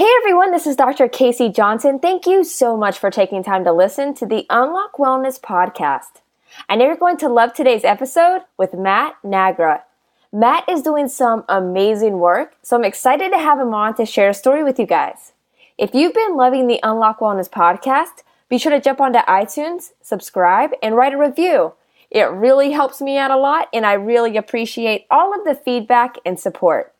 Hey everyone, this is Dr. Casey Johnson. Thank you so much for taking time to listen to the Unlock Wellness podcast. I know you're going to love today's episode with Matt Nagra. Matt is doing some amazing work, so I'm excited to have him on to share a story with you guys. If you've been loving the Unlock Wellness podcast, be sure to jump onto iTunes, subscribe, and write a review. It really helps me out a lot, and I really appreciate all of the feedback and support.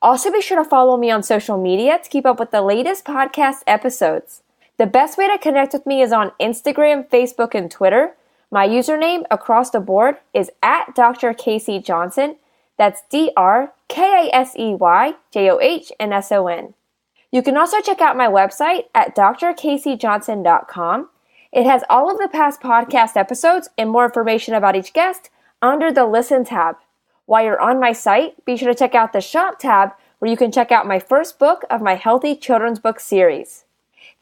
Also, be sure to follow me on social media to keep up with the latest podcast episodes. The best way to connect with me is on Instagram, Facebook, and Twitter. My username across the board is at Dr. Casey Johnson. That's DrKaseyJohnson. You can also check out my website at drcaseyjohnson.com. It has all of the past podcast episodes and more information about each guest under the Listen tab. While you're on my site, be sure to check out the Shop tab where you can check out my first book of my Healthy Children's Book series.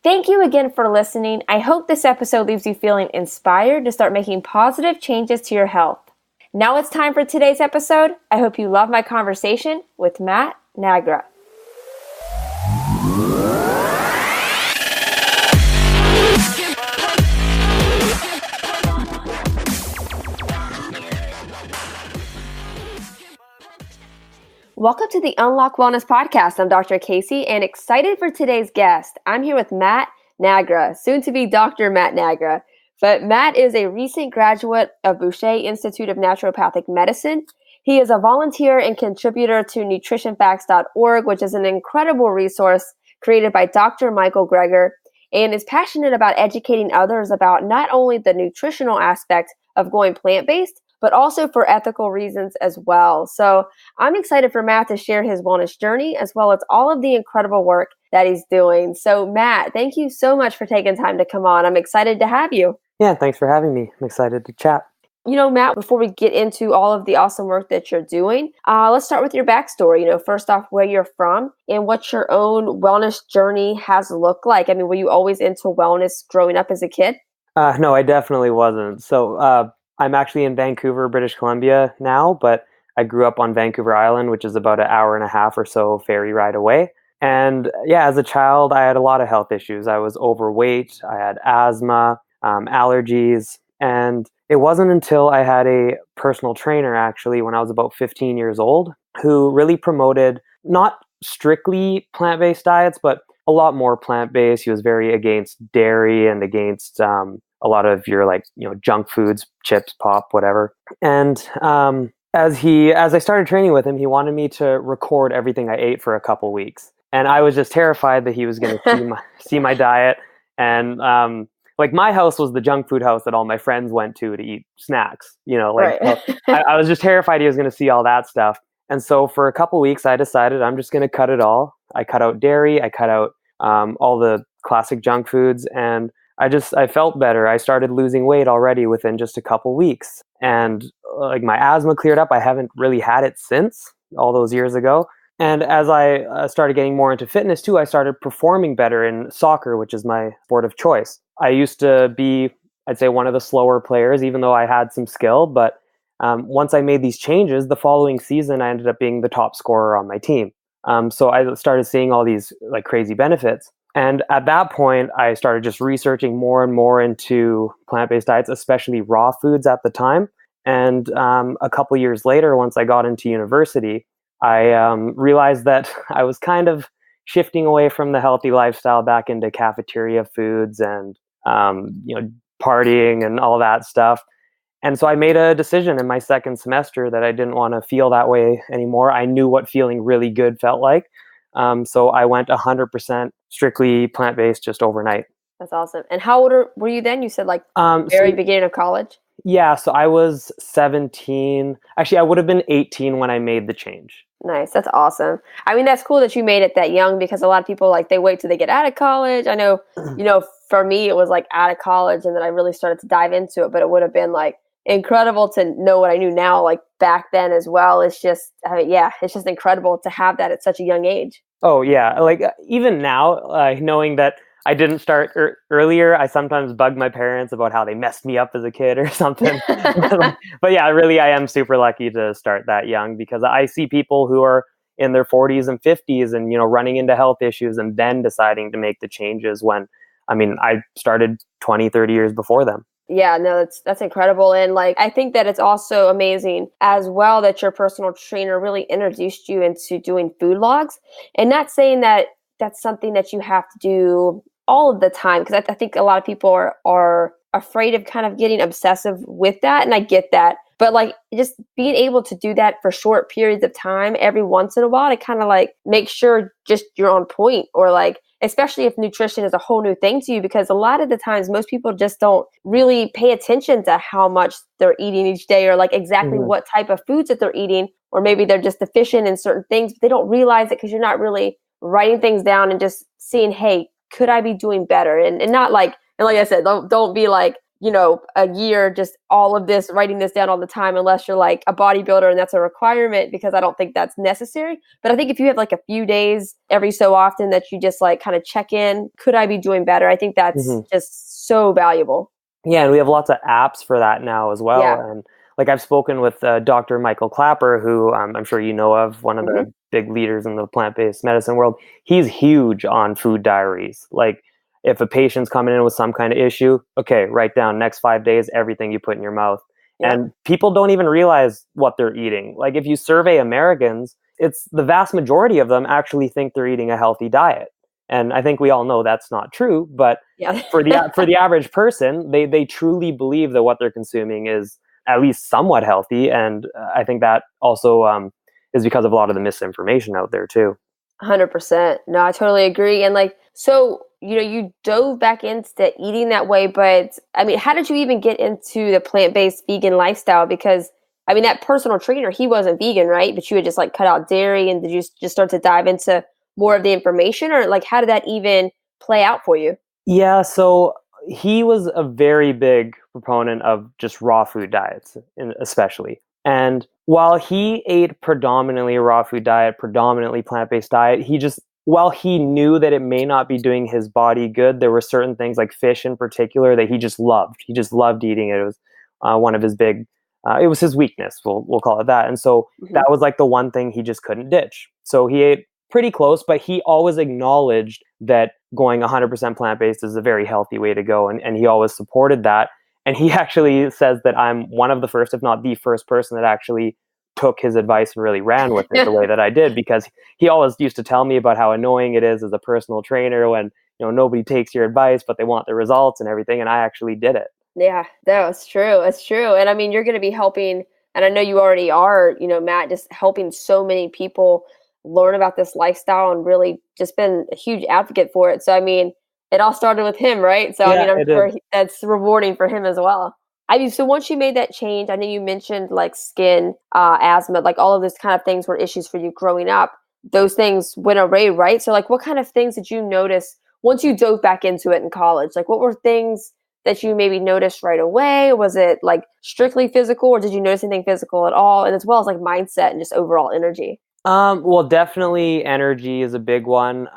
Thank you again for listening. I hope this episode leaves you feeling inspired to start making positive changes to your health. Now it's time for today's episode. I hope you love my conversation with Matt Nagra. Welcome to the Unlock Wellness podcast. I'm Dr. Casey and excited for today's guest. I'm here with Matt Nagra, soon to be Dr. Matt Nagra. But Matt is a recent graduate of Boucher Institute of Naturopathic Medicine. He is a volunteer and contributor to nutritionfacts.org, which is an incredible resource created by Dr. Michael Greger, and is passionate about educating others about not only the nutritional aspect of going plant-based, but also for ethical reasons as well. So I'm excited for Matt to share his wellness journey as well as all of the incredible work that he's doing. So Matt, thank you so much for taking time to come on. I'm excited to have you. Yeah, thanks for having me. I'm excited to chat. You know, Matt, before we get into all of the awesome work that you're doing, let's start with your backstory. You know, first off, where you're from and what your own wellness journey has looked like. I mean, were you always into wellness growing up as a kid? No, I definitely wasn't. So I'm actually in Vancouver, British Columbia now, but I grew up on Vancouver Island, which is about an hour and a half or so ferry ride away. And yeah, as a child, I had a lot of health issues. I was overweight, I had asthma, allergies, and it wasn't until I had a personal trainer actually when I was about 15 years old who really promoted not strictly plant-based diets, but a lot more plant-based. He was very against dairy and against a lot of your junk foods, chips, pop, whatever. And as I started training with him, he wanted me to record everything I ate for a couple weeks. And I was just terrified that he was going to see my diet. And my house was the junk food house that all my friends went to eat snacks. Right. I was just terrified he was going to see all that stuff. And so for a couple weeks, I decided I'm just going to cut it all. I cut out dairy. I cut out all the classic junk foods. And I felt better. I started losing weight already within just a couple weeks. And my asthma cleared up. I haven't really had it since all those years ago. And as I started getting more into fitness too, I started performing better in soccer, which is my sport of choice. I used to be, I'd say, one of the slower players, even though I had some skill. But once I made these changes, the following season, I ended up being the top scorer on my team. So I started seeing all these crazy benefits. And at that point, I started just researching more and more into plant-based diets, especially raw foods at the time. And a couple years later, once I got into university, I realized that I was kind of shifting away from the healthy lifestyle back into cafeteria foods and partying and all that stuff. And so I made a decision in my second semester that I didn't want to feel that way anymore. I knew what feeling really good felt like. So I went 100% strictly plant-based just overnight. That's awesome. And how old were you then? You said very beginning of college? Yeah, so I was 17. Actually, I would have been 18 when I made the change. Nice. That's awesome. I mean, that's cool that you made it that young because a lot of people they wait till they get out of college. I know, for me, it was out of college and then I really started to dive into it, but it would have been incredible to know what I knew now, back then as well. It's just, it's just incredible to have that at such a young age. Oh yeah. Even now, knowing that I didn't start earlier, I sometimes bug my parents about how they messed me up as a kid or something. But yeah, really, I am super lucky to start that young because I see people who are in their 40s and 50s and, running into health issues and then deciding to make the changes when, I started 20, 30 years before them. Yeah, no, that's incredible. And like, I think that it's also amazing as well that your personal trainer really introduced you into doing food logs, and not saying that that's something that you have to do all of the time. Cause I think a lot of people are afraid of kind of getting obsessive with that. And I get that, but like just being able to do that for short periods of time every once in a while to kind of like make sure just you're on point, or like, especially if nutrition is a whole new thing to you, because a lot of the times most people just don't really pay attention to how much they're eating each day, or like exactly what type of foods that they're eating, or maybe they're just deficient in certain things, but they don't realize it because you're not really writing things down and just seeing, hey, could I be doing better? And not like, and like I said, don't be like, a year, just all of this, writing this down all the time, unless you're like a bodybuilder and that's a requirement, because I don't think that's necessary. But I think if you have like a few days every so often that you just like kind of check in, could I be doing better? I think that's just so valuable. Yeah. And we have lots of apps for that now as well. Yeah. And like I've spoken with Dr. Michael Clapper, who I'm sure you know of, one of the big leaders in the plant-based medicine world. He's huge on food diaries. Like, if a patient's coming in with some kind of issue, okay, write down next 5 days, everything you put in your mouth. Yeah. And people don't even realize what they're eating. Like if you survey Americans, it's the vast majority of them actually think they're eating a healthy diet. And I think we all know that's not true, but for the average person, they truly believe that what they're consuming is at least somewhat healthy. And I think that also is because of a lot of the misinformation out there too. 100%. No, I totally agree. And like, so, you dove back into eating that way, but how did you even get into the plant-based vegan lifestyle? Because that personal trainer, he wasn't vegan, right? But you had just like cut out dairy, and did you just start to dive into more of the information, or like, how did that even play out for you? Yeah. So he was a very big proponent of just raw food diets, especially. And while he ate predominantly a raw food diet, predominantly plant-based diet, while he knew that it may not be doing his body good, there were certain things like fish in particular that he just loved. He just loved eating it. It was one of his big, it was his weakness, we'll call it that. And so that was like the one thing he just couldn't ditch. So he ate pretty close, but he always acknowledged that going 100% plant-based is a very healthy way to go. And he always supported that. And he actually says that I'm one of the first, if not the first person that actually took his advice and really ran with it the way that I did, because he always used to tell me about how annoying it is as a personal trainer when, nobody takes your advice, but they want the results and everything. And I actually did it. Yeah, that's true. It's true. And you're going to be helping, and I know you already are, Matt, just helping so many people learn about this lifestyle and really just been a huge advocate for it. So, it all started with him, right? So, yeah, I'm sure that's rewarding for him as well. So once you made that change, I know you mentioned like skin, asthma, like all of those kind of things were issues for you growing up. Those things went away, right? So like, what kind of things did you notice once you dove back into it in college? Like, what were things that you maybe noticed right away? Was it like strictly physical, or did you notice anything physical at all? And as well as like mindset and just overall energy? Well, definitely energy is a big one.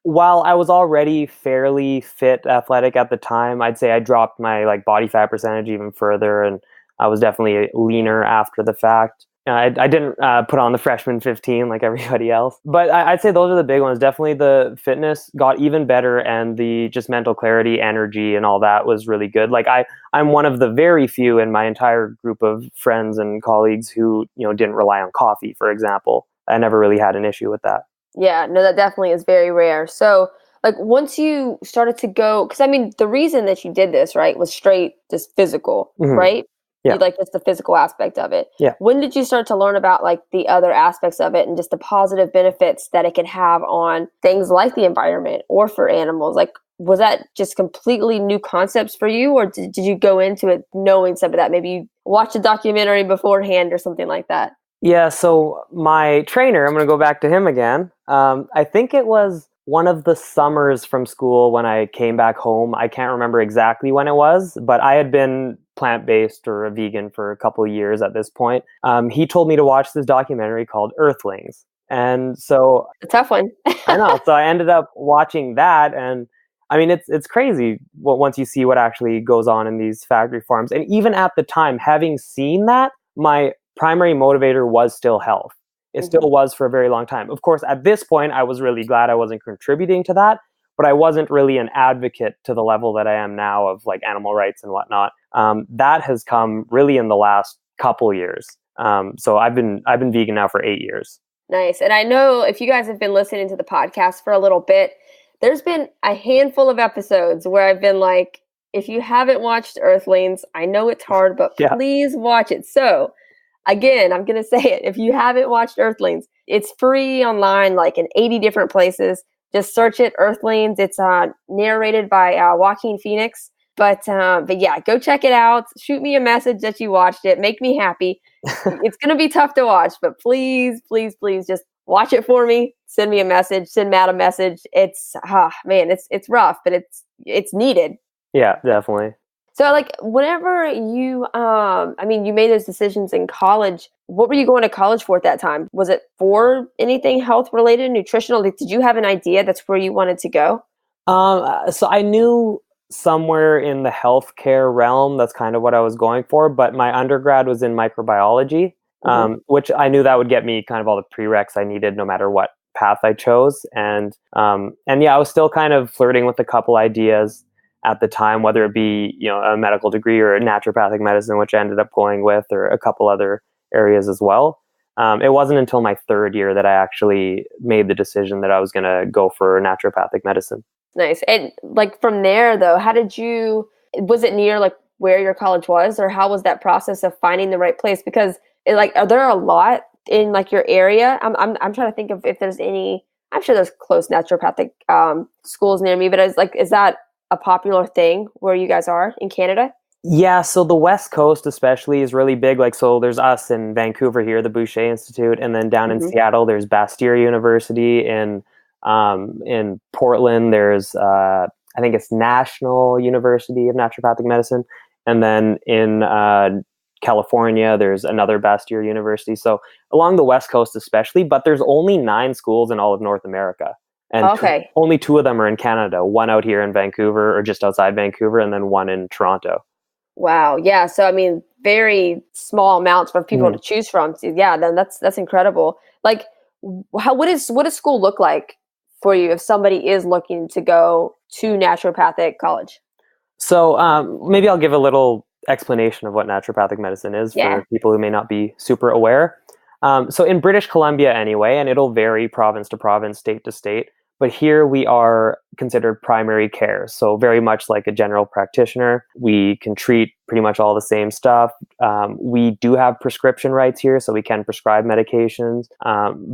While I was already fairly fit, athletic at the time, I'd say I dropped my like body fat percentage even further, and I was definitely leaner after the fact. I didn't put on the freshman 15 like everybody else, but I'd say those are the big ones. Definitely the fitness got even better, and the just mental clarity, energy, and all that was really good. Like I'm one of the very few in my entire group of friends and colleagues who didn't rely on coffee, for example. I never really had an issue with that. Yeah, no, that definitely is very rare. So, like, once you started to go, because the reason that you did this, right, was straight just physical, right? Yeah. You like just the physical aspect of it. Yeah. When did you start to learn about like the other aspects of it and just the positive benefits that it can have on things like the environment or for animals? Like, was that just completely new concepts for you, or did you go into it knowing some of that? Maybe you watched a documentary beforehand or something like that. Yeah, so my trainer, I'm going to go back to him again. I think it was one of the summers from school when I came back home. I can't remember exactly when it was, but I had been plant-based or a vegan for a couple of years at this point. He told me to watch this documentary called Earthlings. And so... A tough one. I know. So I ended up watching that, and it's crazy once you see what actually goes on in these factory farms. And even at the time, having seen that, my primary motivator was still health. It still was for a very long time. Of course, at this point, I was really glad I wasn't contributing to that, but I wasn't really an advocate to the level that I am now of like animal rights and whatnot. That has come really in the last couple years. So I've been vegan now for 8 years. Nice. And I know if you guys have been listening to the podcast for a little bit, there's been a handful of episodes where I've been like, if you haven't watched Earthlings, I know it's hard, but please watch it. So again, I'm going to say it. If you haven't watched Earthlings, it's free online, like in 80 different places. Just search it, Earthlings. It's narrated by Joaquin Phoenix. But yeah, go check it out. Shoot me a message that you watched it. Make me happy. It's going to be tough to watch, but please, please, please just watch it for me. Send me a message. Send Matt a message. It's, man, it's rough, but it's needed. Yeah, definitely. So like whenever you, you made those decisions in college, what were you going to college for at that time? Was it for anything health related, nutritional? Did you have an idea that's where you wanted to go? So I knew somewhere in the healthcare realm, that's kind of what I was going for. But my undergrad was in microbiology, which I knew that would get me kind of all the prereqs I needed no matter what path I chose. And yeah, I was still kind of flirting with a couple ideas at the time, whether it be, a medical degree or a naturopathic medicine, which I ended up going with, or a couple other areas as well. It wasn't until my third year that I actually made the decision that I was going to go for naturopathic medicine. Nice. And like from there though, was it near like where your college was, or how was that process of finding the right place? Because are there a lot in like your area? I'm trying to think of if there's any. I'm sure there's close naturopathic schools near me, but is that a popular thing where you guys are in Canada? Yeah, so the West Coast especially is really big. Like, so there's us in Vancouver here, the Boucher Institute, and then down in Seattle, there's Bastyr University. In Portland, there's I think it's National University of Naturopathic Medicine, and then in California, there's another Bastyr University. So along the West Coast especially, but there's only 9 schools in all of North America. And only 2 of them are in Canada, one out here in Vancouver or just outside Vancouver, and then one in Toronto. Wow. Yeah. So, very small amounts for people to choose from. So, yeah, then that's incredible. Like, what does school look like for you if somebody is looking to go to naturopathic college? So maybe I'll give a little explanation of what naturopathic medicine is for people who may not be super aware. So in British Columbia anyway, and it'll vary province to province, state to state, but here we are considered primary care. So very much like a general practitioner. We can treat pretty much all the same stuff. We do have prescription rights here, so we can prescribe medications.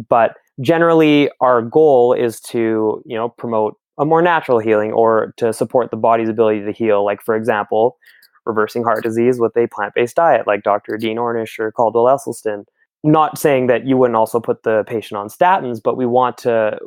But generally, our goal is to, promote a more natural healing or to support the body's ability to heal. Like, for example, reversing heart disease with a plant-based diet like Dr. Dean Ornish or Caldwell Esselstyn. Not saying that you wouldn't also put the patient on statins, but we want to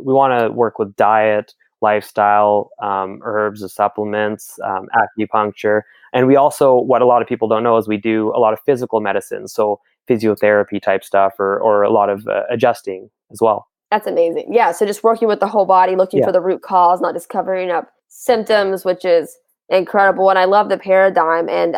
work with diet, lifestyle, herbs, supplements, acupuncture. And we also, what a lot of people don't know is we do a lot of physical medicine. So physiotherapy type stuff or a lot of adjusting as well. That's amazing. Yeah. So just working with the whole body, looking for the root cause, not just covering up symptoms, which is incredible. And I love the paradigm. And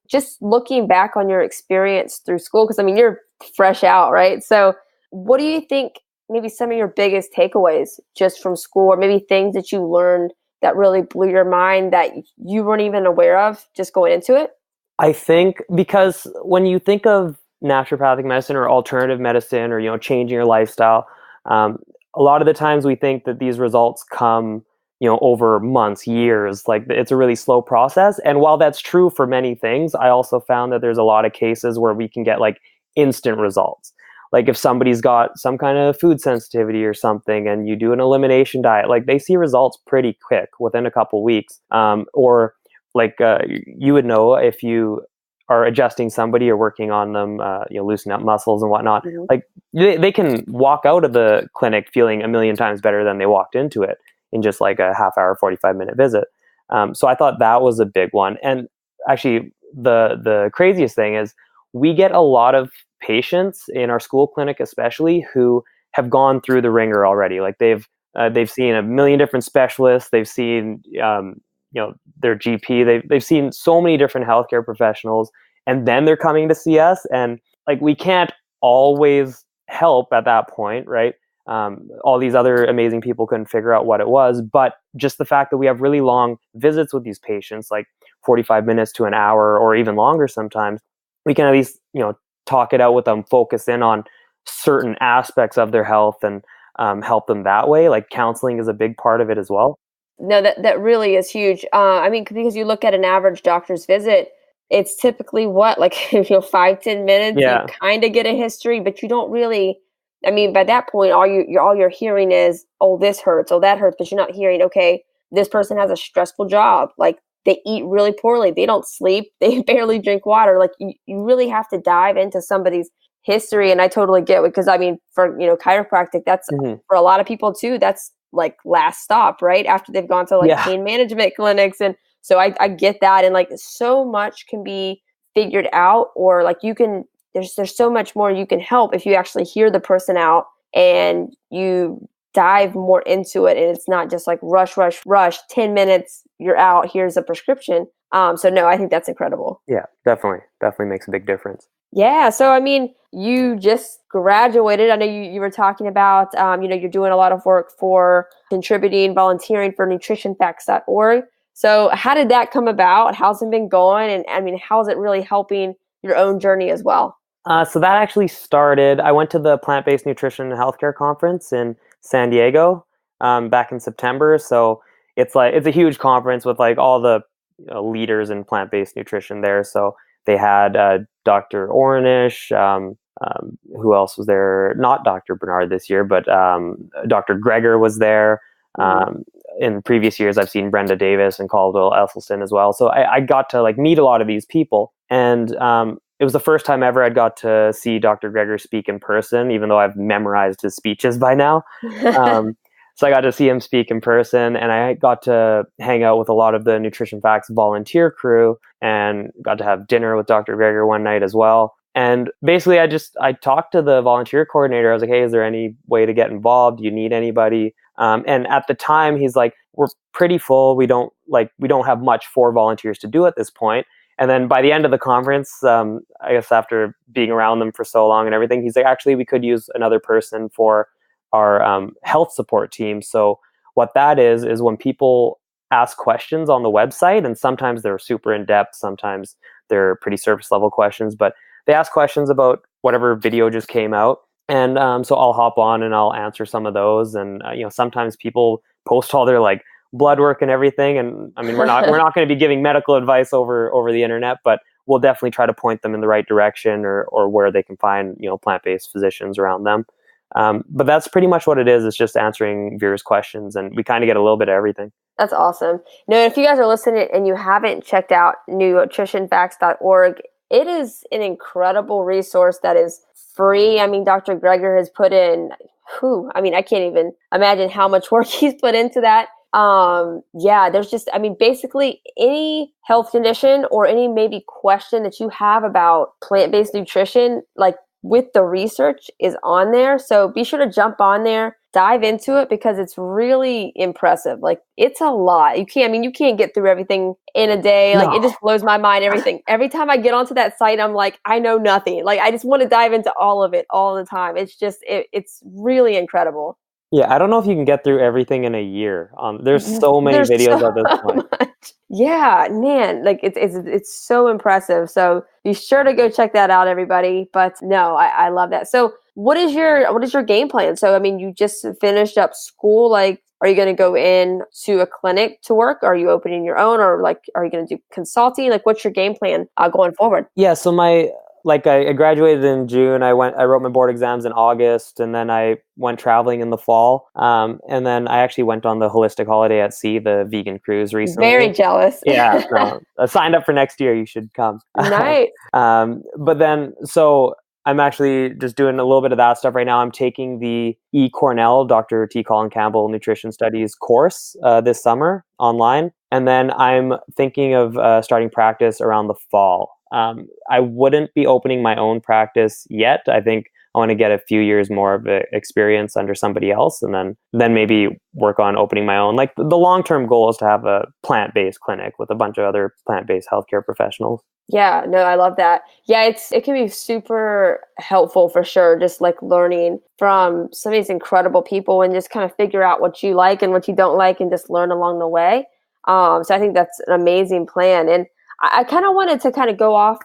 just looking back on your experience through school, because you're fresh out, right? So what do you think maybe some of your biggest takeaways just from school, or maybe things that you learned that really blew your mind that you weren't even aware of just going into it? I think because when you think of naturopathic medicine or alternative medicine or, changing your lifestyle, a lot of the times we think that these results come over months, years, like it's a really slow process. And while that's true for many things, I also found that there's a lot of cases where we can get like instant results. Like if somebody's got some kind of food sensitivity or something and you do an elimination diet, like they see results pretty quick within a couple weeks. Or like you would know if you are adjusting somebody or working on them, loosening up muscles and whatnot, like they can walk out of the clinic feeling a million times better than they walked into it in just like a half hour, 45-minute visit. So I thought that was a big one. And actually the craziest thing is we get a lot of patients in our school clinic, especially, who have gone through the ringer already. Like they've seen a million different specialists. They've seen, their GP. They've seen so many different healthcare professionals, and then they're coming to see us. And like, we can't always help at that point, right? All these other amazing people couldn't figure out what it was, but just the fact that we have really long visits with these patients, like 45 minutes to an hour or even longer sometimes, we can at least, talk it out with them, focus in on certain aspects of their health and help them that way. Like counseling is a big part of it as well. No, that really is huge. I mean, because you look at an average doctor's visit, it's typically what, like, 5-10 minutes. You Yeah. kind of get a history, but you don't really. I mean, by that point, all you're hearing is, oh, this hurts, oh, that hurts, but you're not hearing, okay, this person has a stressful job. Like, they eat really poorly, they don't sleep, they barely drink water. Like, you really have to dive into somebody's history, and I totally get it, because I mean, for chiropractic, that's for a lot of people too. That's like last stop, right after they've gone to like pain management clinics, and so I get that, and like so much can be figured out, or like you can. There's so much more you can help if you actually hear the person out and you dive more into it, and it's not just like rush 10 minutes, you're out, here's a prescription. So no, I think that's incredible. Yeah, definitely makes a big difference. Yeah, so I mean, you just graduated. I know you were talking about you're doing a lot of work for contributing, volunteering for nutritionfacts.org. So how did that come about? How's it been going? And I mean, how's it really helping your own journey as well? So that actually started, I went to the Plant-Based Nutrition and Healthcare Conference in San Diego back in September. So it's a huge conference with like all the leaders in plant-based nutrition there. So they had Dr. Ornish, who else was there? Not Dr. Bernard this year, but Dr. Greger was there. In previous years, I've seen Brenda Davis and Caldwell Ethelston as well. So I got to like meet a lot of these people, and it was the first time ever I'd got to see Dr. Greger speak in person, even though I've memorized his speeches by now. So I got to see him speak in person, and I got to hang out with a lot of the Nutrition Facts volunteer crew, and got to have dinner with Dr. Greger one night as well. And basically, I talked to the volunteer coordinator. I was like, hey, is there any way to get involved? Do you need anybody? And at the time, he's like, we're pretty full. We don't have much for volunteers to do at this point. And then by the end of the conference, I guess after being around them for so long and everything, he's like, actually, we could use another person for our health support team. So what that is when people ask questions on the website, and sometimes they're super in-depth, sometimes they're pretty surface level questions, but they ask questions about whatever video just came out. And so I'll hop on and I'll answer some of those. And sometimes people post all their like blood work and everything. And I mean, we're not going to be giving medical advice over the internet, but we'll definitely try to point them in the right direction, or where they can find plant-based physicians around them. But that's pretty much what it is. It's just answering viewers' questions, and we kind of get a little bit of everything. That's awesome. Now, if you guys are listening and you haven't checked out nutritionfacts.org, it is an incredible resource that is free. I mean, Dr. Greger has put in, I can't even imagine how much work he's put into that. There's just, basically any health condition or any maybe question that you have about plant-based nutrition, like with the research is on there. So be sure to jump on there, dive into it, because it's really impressive. Like, it's a lot. You can't get through everything in a day. Like, it just blows my mind, everything. Every time I get onto that site, I'm like, I know nothing. Like, I just want to dive into all of it all the time. It's just, it's really incredible. Yeah, I don't know if you can get through everything in a year. There's so many videos at this point. Yeah, man, like it's so impressive. So be sure to go check that out, everybody. But no, I love that. So what is your game plan? So I mean, you just finished up school. Like, are you going to go in to a clinic to work? Are you opening your own, or like, are you going to do consulting? Like, what's your game plan going forward? Yeah, so I graduated in June. I wrote my board exams in August, and then I went traveling in the fall. And then I actually went on the Holistic Holiday at Sea, the vegan cruise recently. Very jealous. Yeah, no, I signed up for next year. You should come. Nice. But then, so I'm actually just doing a little bit of that stuff right now. I'm taking the Cornell Dr. T. Colin Campbell Nutrition Studies course this summer online. And then I'm thinking of starting practice around the fall. I wouldn't be opening my own practice yet. I think I want to get a few years more of experience under somebody else, and then maybe work on opening my own. Like the long-term goal is to have a plant-based clinic with a bunch of other plant-based healthcare professionals. Yeah, no, I love that. Yeah, it can be super helpful for sure. Just like learning from some of these incredible people and just kind of figure out what you like and what you don't like and just learn along the way. So I think that's an amazing plan. And I kind of wanted to kind of go off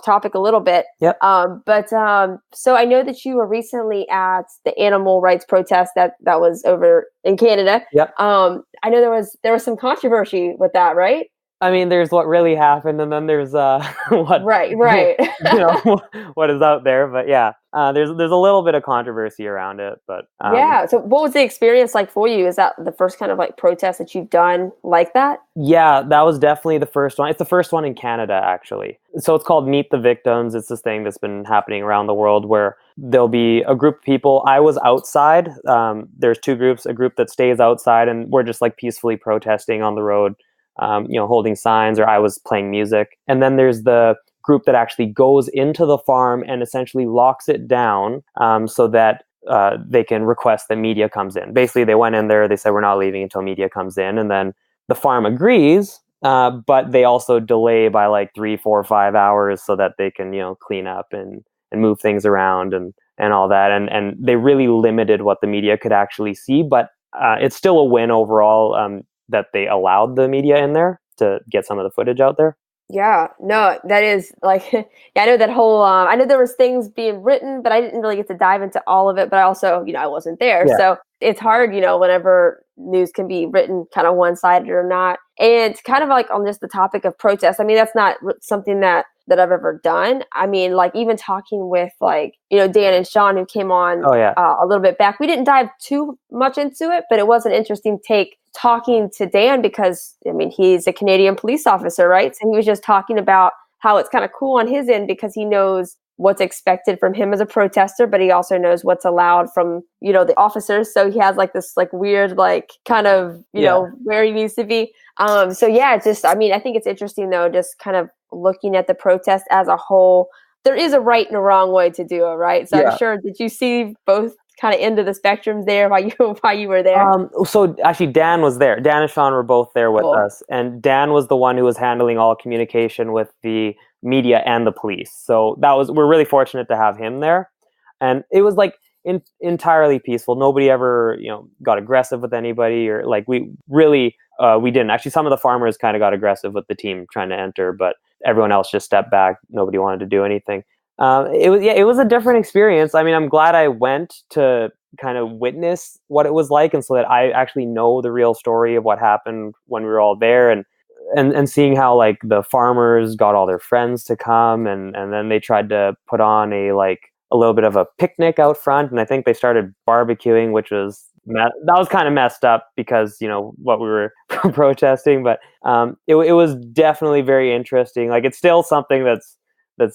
topic a little bit. Yep. So I know that you were recently at the animal rights protest that was over in Canada. Yep. I know there was some controversy with that, right? I mean, there's what really happened, and then there's what right what is out there. But yeah, there's a little bit of controversy around it. But yeah. So what was the experience like for you? Is that the first kind of like protest that you've done like that? Yeah, that was definitely the first one. It's the first one in Canada, actually. So it's called Meet the Victims. It's this thing that's been happening around the world where there'll be a group of people. I was outside. There's two groups, a group that stays outside, and we're just like peacefully protesting on the road, holding signs, or I was playing music. And then there's the group that actually goes into the farm and essentially locks it down so that they can request that media comes in. Basically, they went in there, they said, we're not leaving until media comes in. And then the farm agrees, but they also delay by like 3, 4, 5 hours so that they can, clean up and move things around and all that. And they really limited what the media could actually see, but it's still a win overall that they allowed the media in there to get some of the footage out there. Yeah, no, that is like, yeah, I know that whole, I know there was things being written, but I didn't really get to dive into all of it, but I also, I wasn't there. Yeah. So it's hard, whenever news can be written kind of one-sided or not. And kind of like on just the topic of protest, I mean, that's not something that I've ever done. I mean, like even talking with like, Dan and Sean who came on a little bit back, we didn't dive too much into it, but it was an interesting take talking to Dan because, I mean, he's a Canadian police officer, right? So he was just talking about how it's kind of cool on his end because he knows what's expected from him as a protester, but he also knows what's allowed from, the officers. So he has like this like weird, like kind of, where he needs to be. So yeah, I think it's interesting though, just kind of looking at the protest as a whole. There is a right and a wrong way to do it, right? So I'm sure, did you see both kind of end of the spectrums there while you were there? So actually Dan was there. Dan and Sean were both there with us. And Dan was the one who was handling all communication with the media and the police. So we're really fortunate to have him there. And it was like entirely peaceful. Nobody ever, got aggressive with anybody or like we didn't. Actually, some of the farmers kind of got aggressive with the team trying to enter, but everyone else just stepped back. Nobody wanted to do anything. It was a different experience. I mean, I'm glad I went to kind of witness what it was like, and so that I actually know the real story of what happened when we were all there, and seeing how like the farmers got all their friends to come, and then they tried to put on a little bit of a picnic out front, and I think they started barbecuing, which was that was kind of messed up because what we were protesting, but it was definitely very interesting. Like it's still something that's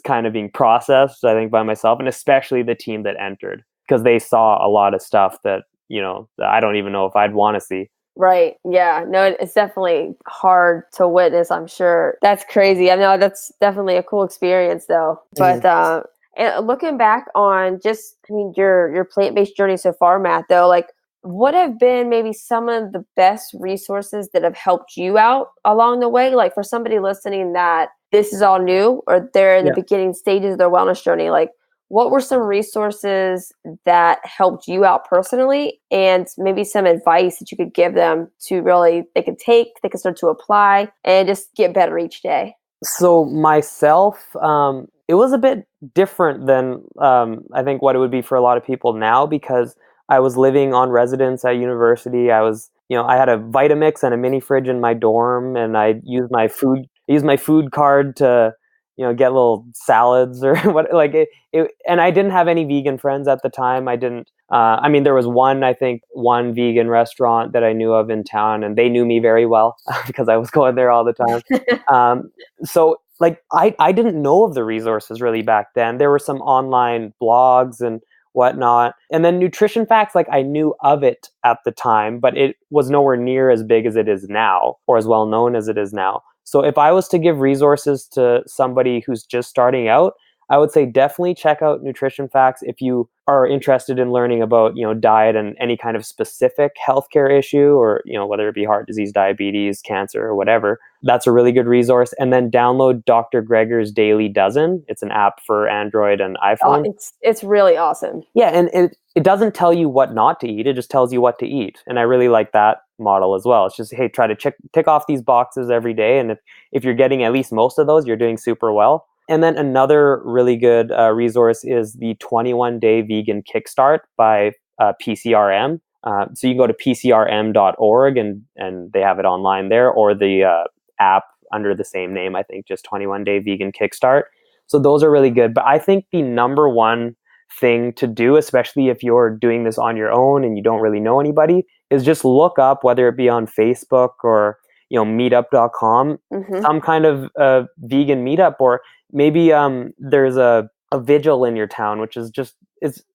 kind of being processed, I think, by myself, and especially the team that entered, because they saw a lot of stuff that, that I don't even know if I'd want to see. Right. Yeah. No, it's definitely hard to witness, I'm sure. That's crazy. I know that's definitely a cool experience, though. But and looking back on your plant-based journey so far, Matt, though, like what have been maybe some of the best resources that have helped you out along the way? Like for somebody listening that this is all new or they're in the beginning stages of their wellness journey, like what were some resources that helped you out personally and maybe some advice that you could give them to really, they can start to apply and just get better each day? So myself, it was a bit different than I think what it would be for a lot of people now, because I was living on residence at university. I was, I had a Vitamix and a mini fridge in my dorm, and I used my food card to, get little salads or what, like it. And I didn't have any vegan friends at the time. I didn't. I mean, there was one vegan restaurant that I knew of in town, and they knew me very well because I was going there all the time. So like I didn't know of the resources really back then. There were some online blogs and whatnot. And then nutrition facts, like I knew of it at the time, but it was nowhere near as big as it is now or as well known as it is now. So if I was to give resources to somebody who's just starting out, I would say definitely check out Nutrition Facts if you are interested in learning about, diet and any kind of specific healthcare issue, or, whether it be heart disease, diabetes, cancer, or whatever. That's a really good resource. And then download Dr. Greger's Daily Dozen. It's an app for Android and iPhone. It's really awesome. Yeah, and it doesn't tell you what not to eat. It just tells you what to eat. And I really like that model as well. It's just, hey, try to tick off these boxes every day. And if you're getting at least most of those, you're doing super well. And then another really good resource is the 21-Day Vegan Kickstart by PCRM. So you can go to pcrm.org and they have it online there, or the app under the same name, I think, just 21-Day Vegan Kickstart. So those are really good. But I think the number one thing to do, especially if you're doing this on your own and you don't really know anybody, is just look up, whether it be on Facebook or meetup.com, some kind of vegan meetup, or maybe there's a vigil in your town, which is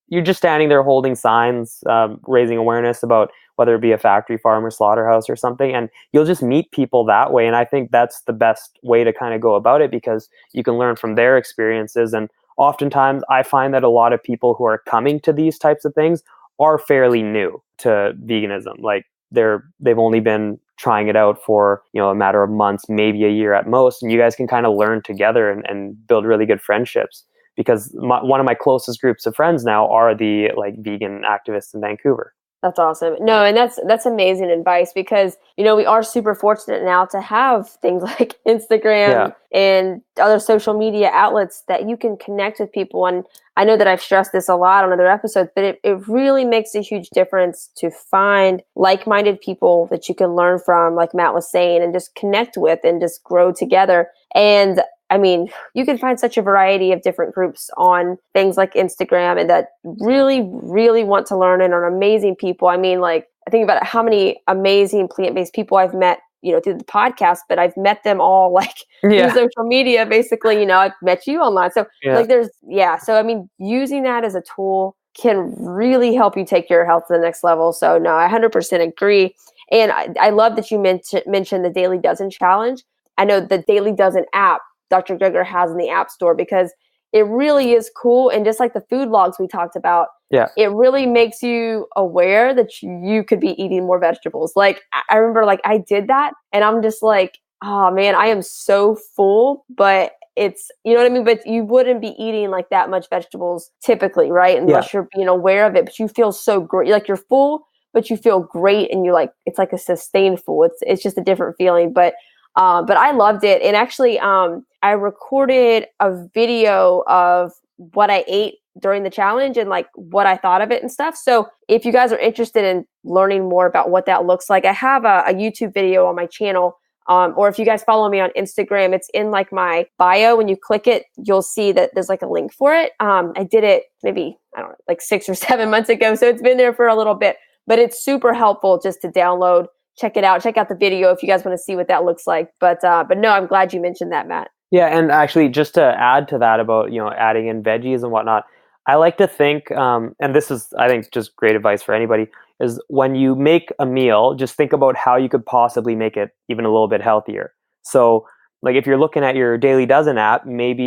you're just standing there holding signs, raising awareness about whether it be a factory farm or slaughterhouse or something, and you'll just meet people that way. And I think that's the best way to kind of go about it, because you can learn from their experiences. And oftentimes I find that a lot of people who are coming to these types of things are fairly new to veganism. Like they've only been trying it out for, a matter of months, maybe a year at most. And you guys can kind of learn together and build really good friendships, because one of my closest groups of friends now are the vegan activists in Vancouver. That's awesome. No, and that's amazing advice, because, we are super fortunate now to have things like Instagram and other social media outlets that you can connect with people. And I know that I've stressed this a lot on other episodes, but it really makes a huge difference to find like-minded people that you can learn from, like Matt was saying, and just connect with and just grow together. And I mean, you can find such a variety of different groups on things like Instagram, and that really, really want to learn and are amazing people. I mean, I think about how many amazing plant-based people I've met, through the podcast, but I've met them all through social media, basically. I've met you online. So so I mean, using that as a tool can really help you take your health to the next level. So no, I 100% agree. And I love that you mentioned the Daily Dozen Challenge. I know the Daily Dozen app Dr. Greger has in the App Store, because it really is cool. And just like the food logs we talked about, it really makes you aware that you could be eating more vegetables. I remember I did that, and I'm just oh man, I am so full, but it's, you know what I mean? But you wouldn't be eating that much vegetables typically, right? Unless you're being aware of it, but you feel so great. You're full, but you feel great, and you're it's like a sustained full. It's just a different feeling, but I loved it. And actually, I recorded a video of what I ate during the challenge and what I thought of it and stuff. So if you guys are interested in learning more about what that looks like, I have a YouTube video on my channel. Or if you guys follow me on Instagram, it's in my bio. When you click it, you'll see that there's a link for it. I did it maybe, I don't know, 6 or 7 months ago. So it's been there for a little bit, but it's super helpful just to download. Check it out. Check out the video if you guys want to see what that looks like. But no, I'm glad you mentioned that, Matt. Yeah, and actually, just to add to that about adding in veggies and whatnot, I like to think, and this is, I think, just great advice for anybody, is when you make a meal, just think about how you could possibly make it even a little bit healthier. So, if you're looking at your Daily Dozen app, maybe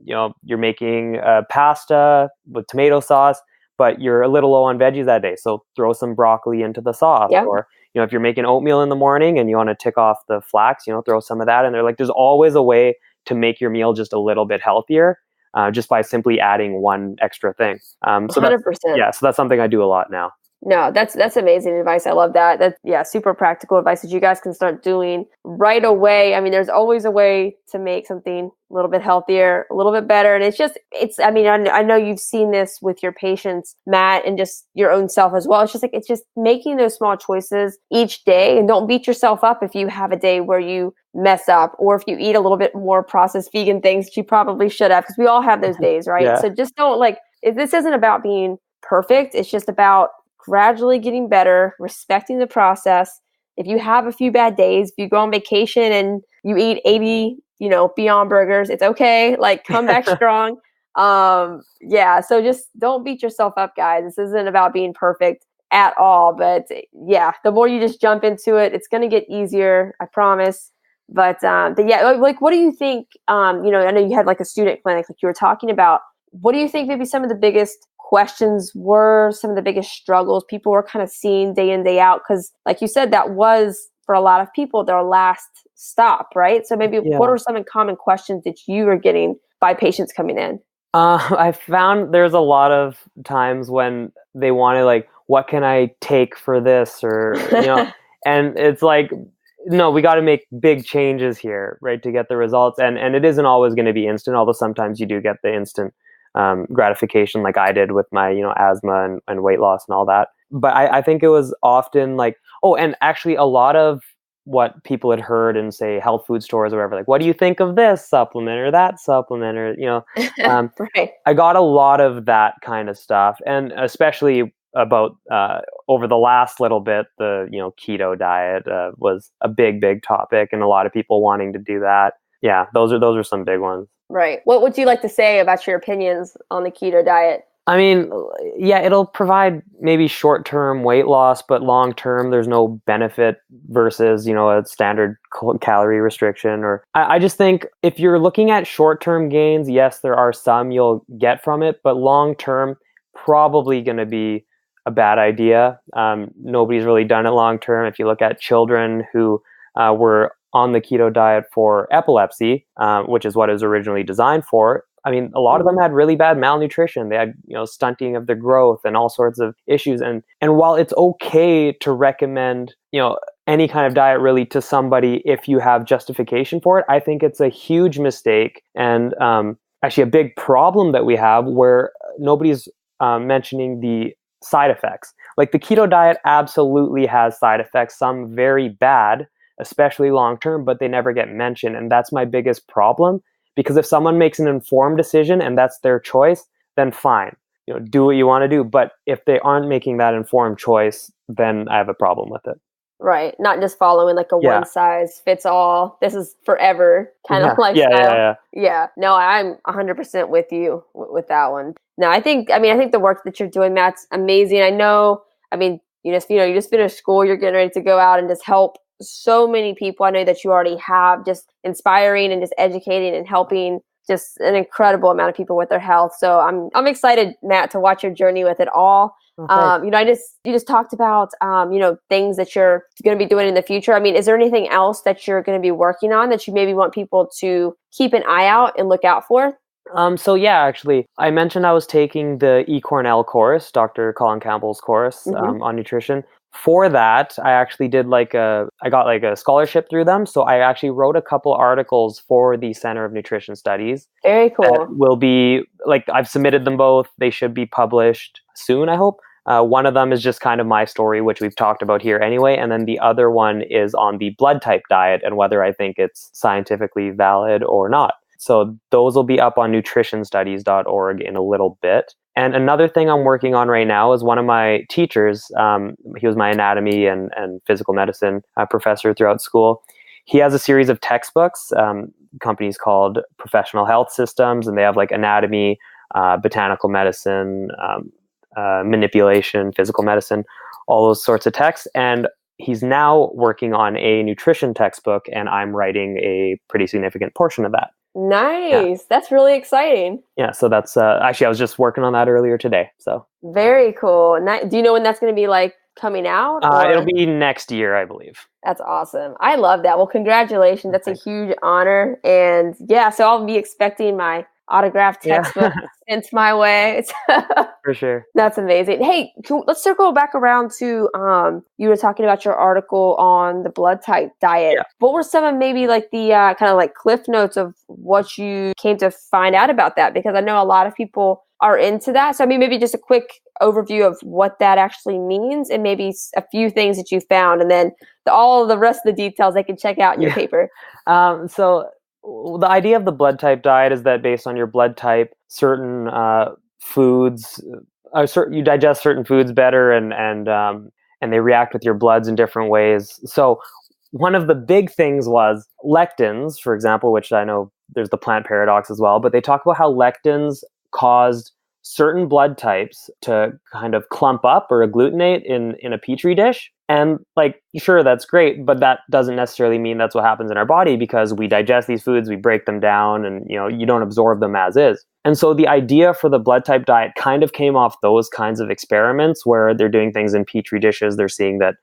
you're making pasta with tomato sauce, but you're a little low on veggies that day. So throw some broccoli into the sauce. Or, if you're making oatmeal in the morning and you want to tick off the flax, throw some of that in there. There's always a way to make your meal just a little bit healthier, just by simply adding one extra thing. So 100%. So that's something I do a lot now. No, that's amazing advice. I love that. That's super practical advice that you guys can start doing right away. I mean, there's always a way to make something a little bit healthier, a little bit better. And I mean, I know you've seen this with your patients, Matt, and just your own self as well. It's just making those small choices each day, and don't beat yourself up if you have a day where you mess up, or if you eat a little bit more processed vegan things that you probably should have, because we all have those days, right? So just don't this isn't about being perfect. It's just about gradually getting better, respecting the process. If you have a few bad days, if you go on vacation and you eat 80, Beyond Burgers, it's okay. Come back strong. So just don't beat yourself up, guys. This isn't about being perfect at all. But the more you just jump into it, it's going to get easier. I promise. But yeah, like, what do you think, I know you had like a student clinic, like you were talking about, what do you think maybe some of the biggest questions were, some of the biggest struggles people were kind of seeing day in, day out? Because like you said, that was for a lot of people their last stop, right? So maybe what are some common questions that you were getting by patients coming in? I found there's a lot of times when they want to like, what can I take for this, or and it's like, no, we got to make big changes here, right, to get the results, and it isn't always going to be instant. Although sometimes you do get the instant gratification, like I did with my asthma and weight loss and all that. But I think it was often like, oh, and actually a lot of what people had heard in, say, health food stores or whatever, like, what do you think of this supplement or that supplement, or Right. I got a lot of that kind of stuff, and especially about over the last little bit, the keto diet was a big topic, and a lot of people wanting to do that. Yeah, those are some big ones. Right. What would you like to say about your opinions on the keto diet? I mean, yeah, it'll provide maybe short-term weight loss, but long-term, there's no benefit versus, a standard calorie restriction. Or I just think if you're looking at short-term gains, yes, there are some you'll get from it, but long-term, probably going to be a bad idea. Nobody's really done it long-term. If you look at children who were on the keto diet for epilepsy, which is what it was originally designed for, I mean, a lot of them had really bad malnutrition. They had, stunting of their growth and all sorts of issues. And while it's okay to recommend, any kind of diet really to somebody if you have justification for it, I think it's a huge mistake, and actually a big problem that we have, where nobody's mentioning the side effects. Like, the keto diet absolutely has side effects, some very bad, especially long term, but they never get mentioned. And that's my biggest problem. Because if someone makes an informed decision and that's their choice, then fine, do what you want to do. But if they aren't making that informed choice, then I have a problem with it. Right. Not just following like a one size fits all, this is forever kind of lifestyle. Yeah. No, I'm 100% with you with that one. No, I think the work that you're doing, Matt's amazing. I know, you just finished school, you're getting ready to go out and just help so many people. I know that you already have, just inspiring and just educating and helping just an incredible amount of people with their health. So I'm excited, Matt, to watch your journey with it all. Okay. You just talked about things that you're going to be doing in the future. I mean, is there anything else that you're going to be working on that you maybe want people to keep an eye out and look out for? So yeah, actually, I mentioned I was taking the eCornell course, Dr. Colin Campbell's course on nutrition. For that, I actually did I got like a scholarship through them. So I actually wrote a couple articles for the Center of Nutrition Studies. Very cool. That will be, I've submitted them both. They should be published soon, I hope. One of them is just kind of my story, which we've talked about here anyway. And then the other one is on the blood type diet and whether I think it's scientifically valid or not. So those will be up on nutritionstudies.org in a little bit. And another thing I'm working on right now is one of my teachers, he was my anatomy and physical medicine professor throughout school. He has a series of textbooks, companies called Professional Health Systems, and they have like anatomy, botanical medicine, manipulation, physical medicine, all those sorts of texts. And he's now working on a nutrition textbook, and I'm writing a pretty significant portion of that. Nice. Yeah. That's really exciting. Yeah. So that's actually, I was just working on that earlier today. So very cool. Do you know when that's going to be coming out? It'll be next year, I believe. That's awesome. I love that. Well, congratulations. That's a huge honor. And yeah, so I'll be expecting my autographed textbook sent my way. For sure. That's amazing. Hey, let's circle back around to you were talking about your article on the blood type diet. Yeah. What were some of maybe the kind of cliff notes of what you came to find out about that? Because I know a lot of people are into that. So maybe just a quick overview of what that actually means and maybe a few things that you found, and then all of the rest of the details they can check out in your paper. So the idea of the blood type diet is that based on your blood type, certain foods, you digest certain foods better, and they react with your bloods in different ways. So one of the big things was lectins, for example, which I know there's the plant paradox as well, but they talk about how lectins caused certain blood types to kind of clump up or agglutinate in a petri dish. And like, sure, that's great, but that doesn't necessarily mean that's what happens in our body, because we digest these foods, we break them down, and you don't absorb them as is. And so the idea for the blood type diet kind of came off those kinds of experiments where they're doing things in petri dishes, they're seeing that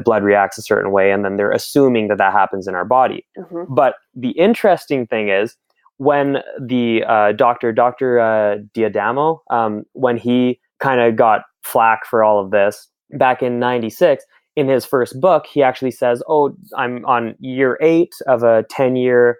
blood reacts a certain way, and then they're assuming that happens in our body. Mm-hmm. But the interesting thing is, when the Dr. Diadamo, when he kind of got flack for all of this back in 96, in his first book, he actually says, I'm on year 8 of a 10-year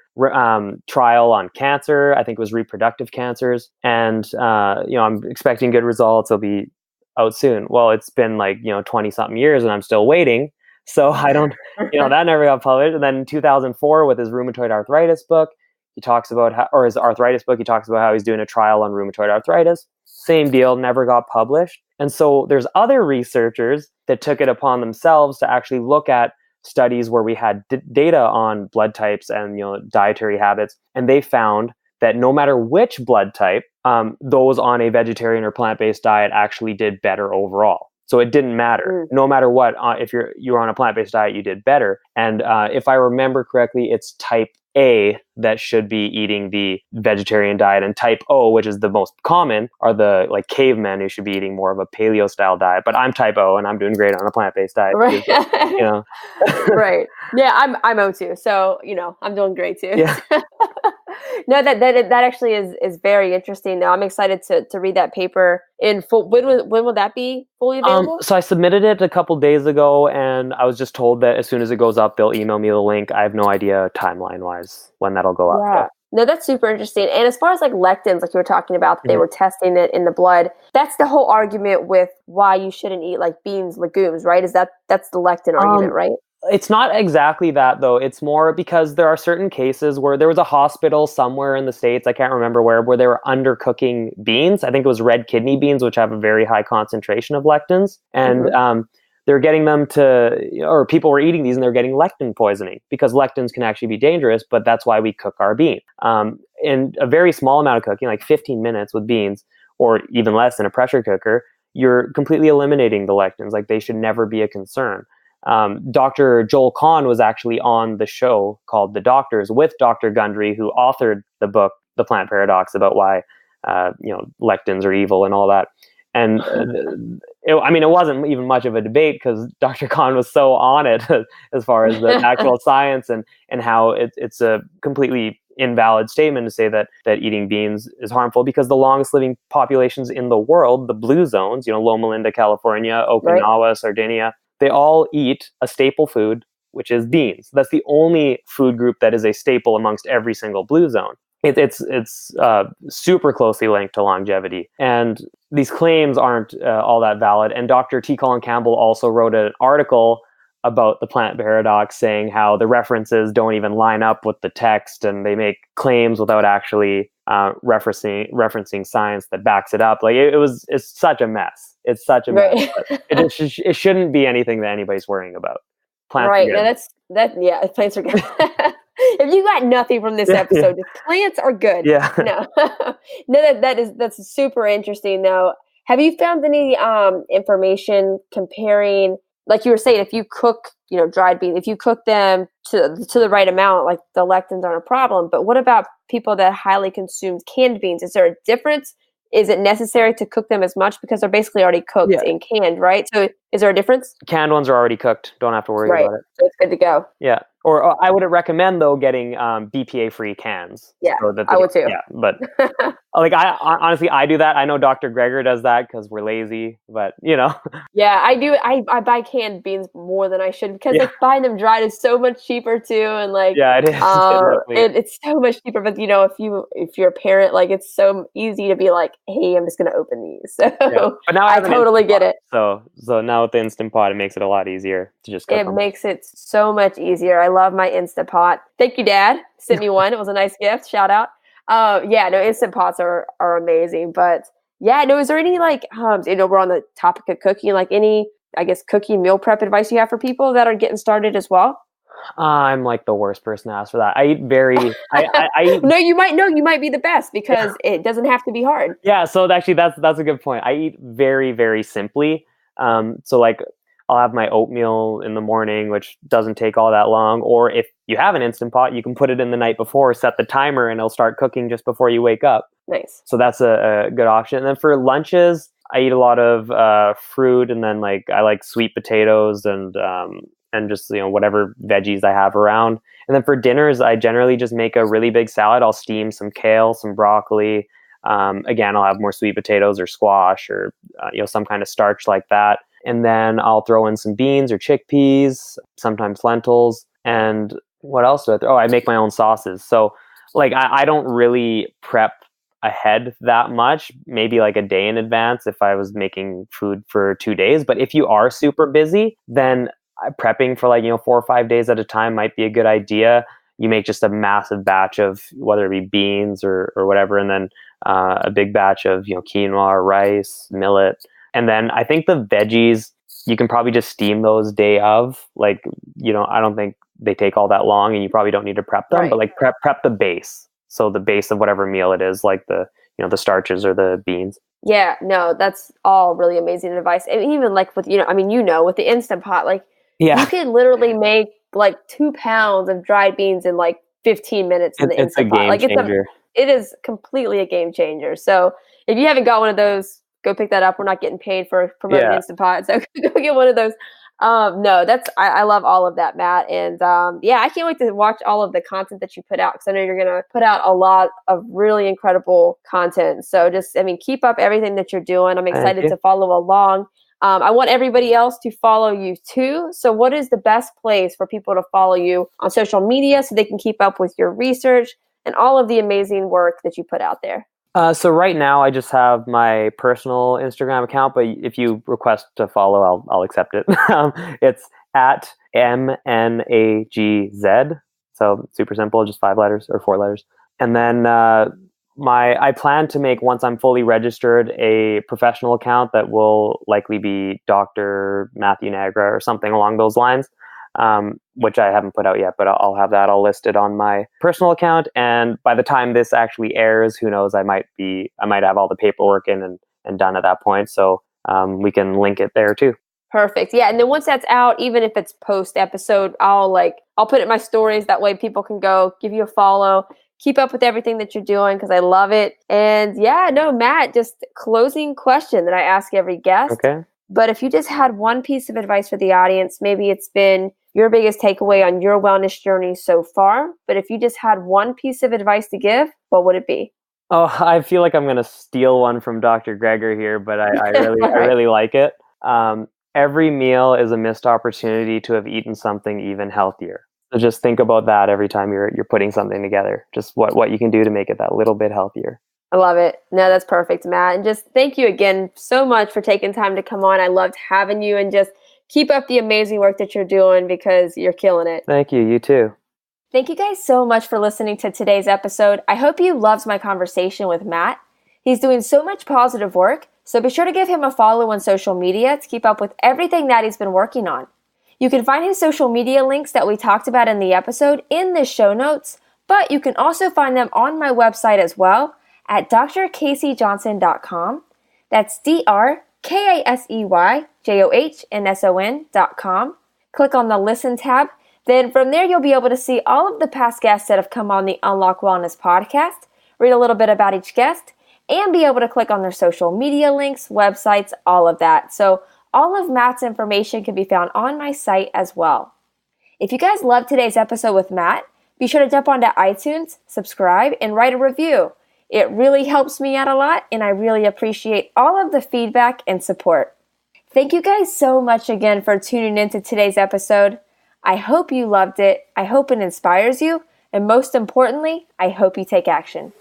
trial on cancer. I think it was reproductive cancers. And, I'm expecting good results. It'll be out soon. Well, it's been 20 something years and I'm still waiting. So I don't, that never got published. And then in 2004 with his rheumatoid arthritis book, he talks about his arthritis book, he talks about how he's doing a trial on rheumatoid arthritis. Same deal, never got published. And so there's other researchers that took it upon themselves to actually look at studies where we had data on blood types and dietary habits, and they found that no matter which blood type, those on a vegetarian or plant-based diet actually did better overall. So it didn't matter. No matter what, if you're on a plant-based diet, you did better. And if I remember correctly, it's type A that should be eating the vegetarian diet, and type O, which is the most common, are the cavemen who should be eating more of a paleo style diet. But I'm type O and I'm doing great on a plant-based diet. Right. Because, Right. Yeah, I'm O too. So, I'm doing great too. Yeah. No, that actually is very interesting. Now I'm excited to read that paper in full. When will that be fully available? So I submitted it a couple days ago, and I was just told that as soon as it goes up, they'll email me the link. I have no idea timeline wise when that'll go up. Yeah. No, that's super interesting. And as far as lectins, like you were talking about, they were testing it in the blood. That's the whole argument with why you shouldn't eat beans, legumes, right? That's the lectin argument, right? It's not exactly that, though. It's more because there are certain cases where there was a hospital somewhere in the States, I can't remember where they were undercooking beans. I think it was red kidney beans, which have a very high concentration of lectins. And they're getting them or people were eating these and they're getting lectin poisoning, because lectins can actually be dangerous, but that's why we cook our bean. In a very small amount of cooking, 15 minutes with beans, or even less in a pressure cooker, you're completely eliminating the lectins. They should never be a concern. Dr. Joel Kahn was actually on the show called The Doctors with Dr. Gundry, who authored the book, The Plant Paradox, about why, lectins are evil and all that. And it wasn't even much of a debate, because Dr. Kahn was so on it as far as the actual science and how it's a completely invalid statement to say that eating beans is harmful, because the longest living populations in the world, the blue zones, Loma Linda, California, Okinawa, Sardinia, they all eat a staple food, which is beans. That's the only food group that is a staple amongst every single blue zone. It's super closely linked to longevity. And these claims aren't all that valid. And Dr. T. Colin Campbell also wrote an article about the plant paradox, saying how the references don't even line up with the text, and they make claims without actually referencing science that backs it up. It's such a mess. It's such a mess. It shouldn't be anything that anybody's worrying about. Plants are good. Plants are good. If you got nothing from this episode, plants are good. Yeah. No, that's super interesting though. Have you found any information comparing, like you were saying, if you cook, dried beans, if you cook them to the right amount, the lectins aren't a problem. But what about people that highly consume canned beans? Is there a difference? Is it necessary to cook them as much, because they're basically already cooked and canned, right? So is there a difference? Canned ones are already cooked. Don't have to worry about it. So it's good to go. Yeah. Or I would recommend, though, getting BPA-free cans. Yeah, I would too. Yeah, but I honestly, I do that. I know Dr. Greger does that because we're lazy, but Yeah, I do. I buy canned beans more than I should, because buying them dried is so much cheaper too, and it is. It's so much cheaper. But if you're a parent, it's so easy to be like, hey, I'm just gonna open these. So but now I totally get it. So now with the Instant Pot, it makes it a lot easier to just cook them. It makes it so much easier. I love my Instant Pot. Thank you, Dad. Sent me one. It was a nice gift. Shout out. Instant Pots are amazing. But is there any we're on the topic of cooking, any, I guess, cooking meal prep advice you have for people that are getting started as well? I'm like the worst person to ask for that. I eat I eat. No, you might be the best because it doesn't have to be hard. Yeah, so actually that's a good point. I eat very, very simply. So like I'll have my oatmeal in the morning, which doesn't take all that long. Or if you have an Instant Pot, you can put it in the night before, set the timer, and it'll start cooking just before you wake up. Nice. So that's a good option. And then for lunches, I eat a lot of fruit, and then like I like sweet potatoes and just whatever veggies I have around. And then for dinners, I generally just make a really big salad. I'll steam some kale, some broccoli. Again, I'll have more sweet potatoes or squash or some kind of starch like that. And then I'll throw in some beans or chickpeas, sometimes lentils. And what else do I throw? Oh, I make my own sauces. So like I don't really prep ahead that much, maybe like a day in advance if I was making food for 2 days. But if you are super busy, then prepping for 4 or 5 days at a time might be a good idea. You make just a massive batch of whether it be beans or whatever, and then a big batch of quinoa or rice, millet. And then I think the veggies, you can probably just steam those day of. I don't think they take all that long, and you probably don't need to prep them. Right. But prep the base. So the base of whatever meal it is, like the starches or the beans. Yeah, no, that's all really amazing advice. And even with with the Instant Pot, you can literally make 2 pounds of dried beans in 15 minutes in the Instant Pot. It's a game changer. It is completely a game changer. So if you haven't got one of those, go pick that up. We're not getting paid for promoting Instant Pot, so go get one of those. No, I love all of that, Matt. And I can't wait to watch all of the content that you put out, because I know you're going to put out a lot of really incredible content. So just, keep up everything that you're doing. I'm excited to follow along. I want everybody else to follow you too. So what is the best place for people to follow you on social media so they can keep up with your research and all of the amazing work that you put out there? So right now I just have my personal Instagram account, but if you request to follow, I'll accept it. It's at MNAGZ. So super simple, just 5 letters or 4 letters. And then I plan to make, once I'm fully registered, a professional account that will likely be Dr. Matthew Nagra or something along those lines. Which I haven't put out yet, but I'll have that all listed on my personal account. And by the time this actually airs, who knows, I might have all the paperwork in and done at that point. So we can link it there too. Perfect. Yeah. And then once that's out, even if it's post episode, I'll put it in my stories. That way people can go give you a follow, keep up with everything that you're doing, because I love it. And Matt, just closing question that I ask every guest. Okay. But if you just had one piece of advice for the audience, maybe it's been your biggest takeaway on your wellness journey so far. But if you just had one piece of advice to give, what would it be? Oh, I feel like I'm going to steal one from Dr. Greger here, but I really like it. Every meal is a missed opportunity to have eaten something even healthier. So just think about that every time you're putting something together. Just what you can do to make it that little bit healthier. I love it. No, that's perfect, Matt. And just thank you again so much for taking time to come on. I loved having you, and just keep up the amazing work that you're doing, because you're killing it. Thank you. You too. Thank you guys so much for listening to today's episode. I hope you loved my conversation with Matt. He's doing so much positive work, so be sure to give him a follow on social media to keep up with everything that he's been working on. You can find his social media links that we talked about in the episode in the show notes, but you can also find them on my website as well at drkaseyjohnson.com. That's DrKaseyJohnson.com. Click on the Listen tab. Then from there, you'll be able to see all of the past guests that have come on the Unlock Wellness podcast, read a little bit about each guest, and be able to click on their social media links, websites, all of that. So all of Matt's information can be found on my site as well. If you guys loved today's episode with Matt, be sure to jump onto iTunes, subscribe, and write a review. It really helps me out a lot, and I really appreciate all of the feedback and support. Thank you guys so much again for tuning into today's episode. I hope you loved it. I hope it inspires you. And most importantly, I hope you take action.